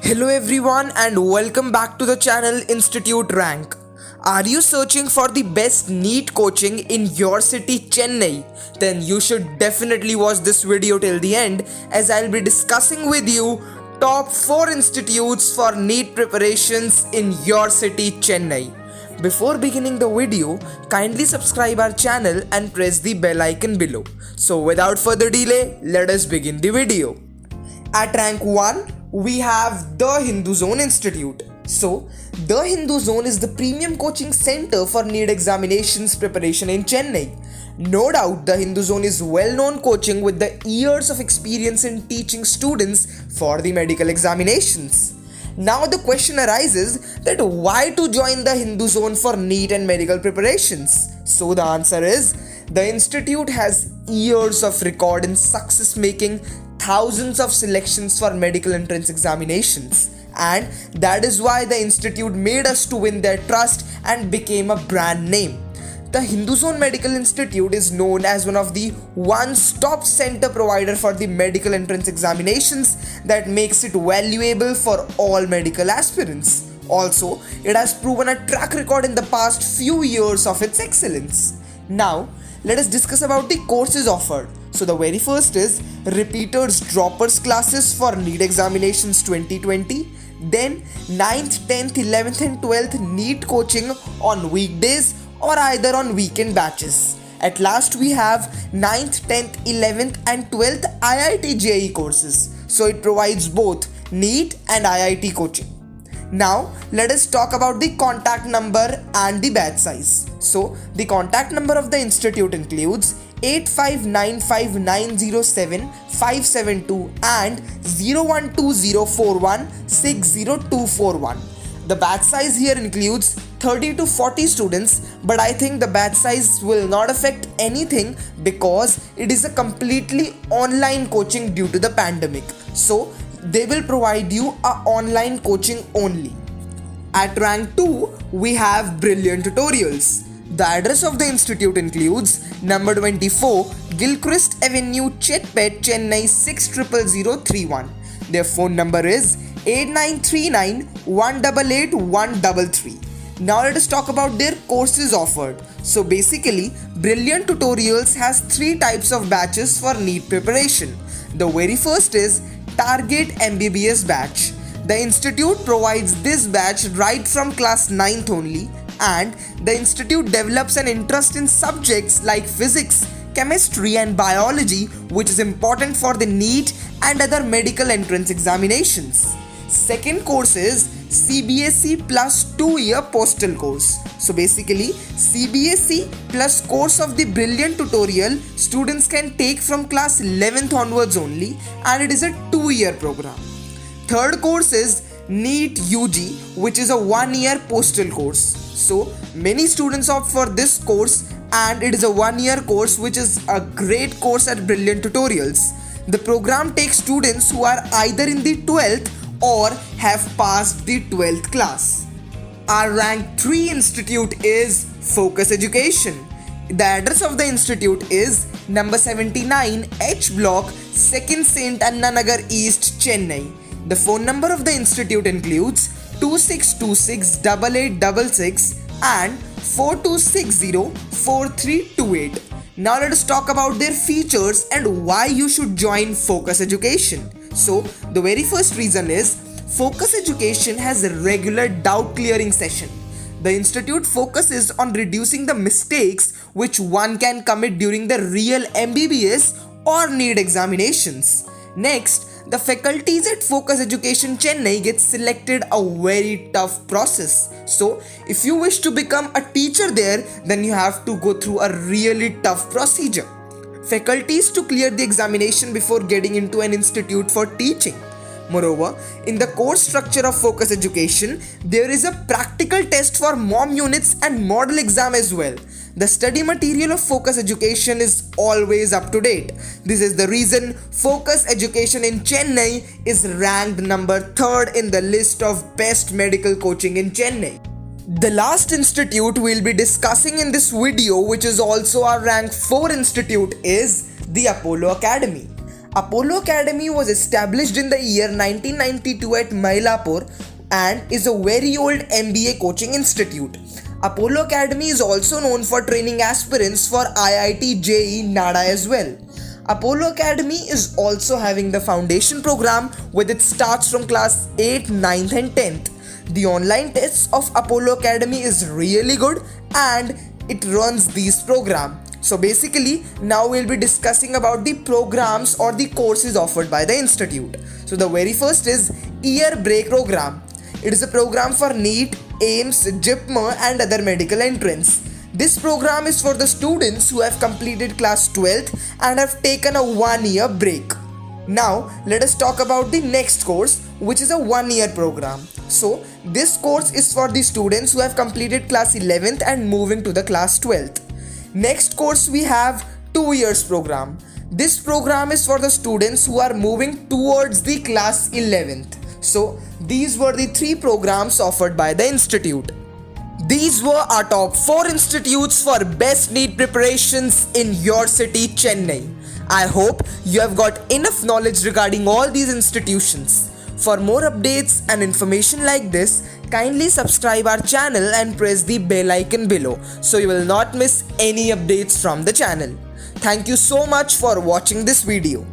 Hello everyone and welcome back to the channel Institute Rank. Are you searching for the best NEET coaching in your city Chennai? Then you should definitely watch this video till the end as I'll be discussing with you top 4 institutes for NEET preparations in your city Chennai. Before beginning the video, kindly subscribe our channel and press the bell icon below. So without further delay, let us begin the video. At rank 1, we have the Hindu Zone Institute. So, the Hindu Zone is the premium coaching center for NEET examinations preparation in Chennai. No doubt, the Hindu Zone is well-known coaching with the years of experience in teaching students for the medical examinations. Now the question arises that why to join the Hindu Zone for NEET and medical preparations? So the answer is, the institute has years of record in success making thousands of selections for medical entrance examinations, and that is why the institute made us to win their trust and became a brand name. The Hindu Zone Medical Institute is known as one of the one-stop center provider for the medical entrance examinations that makes it valuable for all medical aspirants. Also, it has proven a track record in the past few years of its excellence. Now, let us discuss about the courses offered. So the very first is Repeaters Droppers classes for NEET examinations 2020. Then 9th, 10th, 11th and 12th NEET coaching on weekdays or either on weekend batches. At last we have 9th, 10th, 11th and 12th IIT JEE courses. So it provides both NEET and IIT coaching. Now let us talk about the contact number and the batch size. So the contact number of the institute includes 8595907572 and 012041 The batch size here includes 30 to 40 students, but I think the batch size will not affect anything because it is a completely online coaching due to the pandemic. So they will provide you a online coaching only. At rank 2, we have Brilliant Tutorials. The address of the institute includes number 24 Gilchrist Avenue, Chetpet, Chennai 600031. Their phone number is 8939188133. Now let us talk about their courses offered. So basically, Brilliant Tutorials has 3 types of batches for NEET preparation. The very first is Target MBBS batch. The institute provides this batch right from class 9th only, and the institute develops an interest in subjects like physics, chemistry and biology, which is important for the NEET and other medical entrance examinations. Second course is CBSE plus 2-year postal course. So basically, CBSE plus course of the Brilliant Tutorial students can take from class 11th onwards only, and it is a 2-year program. Third course is NEET UG, which is a 1-year postal course. So many students opt for this course, and it is a 1-year course which is a great course at Brilliant Tutorials. The program takes students who are either in the 12th or have passed the 12th class. Our rank 3 institute is Focus Education. The address of the institute is number 79 H Block, 2nd St. Anna Nagar East, Chennai. The phone number of the institute includes 26268866 and 42604328. Now let us talk about their features and why you should join Focus Education. So the very first reason is Focus Education has a regular doubt clearing session. The institute focuses on reducing the mistakes which one can commit during the real MBBS or NEET examinations. Next, the faculties at Focus Education Chennai get selected a very tough process. So if you wish to become a teacher there, then you have to go through a really tough procedure. Faculties to clear the examination before getting into an institute for teaching. Moreover, in the course structure of Focus Education, there is a practical test for MOM units and model exam as well. The study material of Focus Education is always up to date. This is the reason Focus Education in Chennai is ranked number 3rd in the list of best medical coaching in Chennai. The last institute we'll be discussing in this video, which is also our rank 4 institute, is the Apollo Academy. Apollo Academy was established in the year 1992 at Mylapore and is a very old MBA coaching institute. Apollo Academy is also known for training aspirants for IIT JEE NADA as well. Apollo Academy is also having the foundation program with it starts from class 8, 9th and 10th. The online tests of Apollo Academy is really good and it runs these programs. So basically now we'll be discussing about the programs or the courses offered by the institute. So the very first is Year Break program. It is a program for NEET, AIMS, JIPMER and other medical entrance. This program is for the students who have completed class 12th and have taken a 1-year break. Now let us talk about the next course, which is a 1-year program. So this course is for the students who have completed class 11th and moving to the class 12th. Next course we have 2 years program. This program is for the students who are moving towards the class 11th. So these were the 3 programs offered by the institute. These were our top 4 institutes for best NEET preparations in your city, Chennai. I hope you have got enough knowledge regarding all these institutions. For more updates and information like this, kindly subscribe our channel and press the bell icon below so you will not miss any updates from the channel. Thank you so much for watching this video.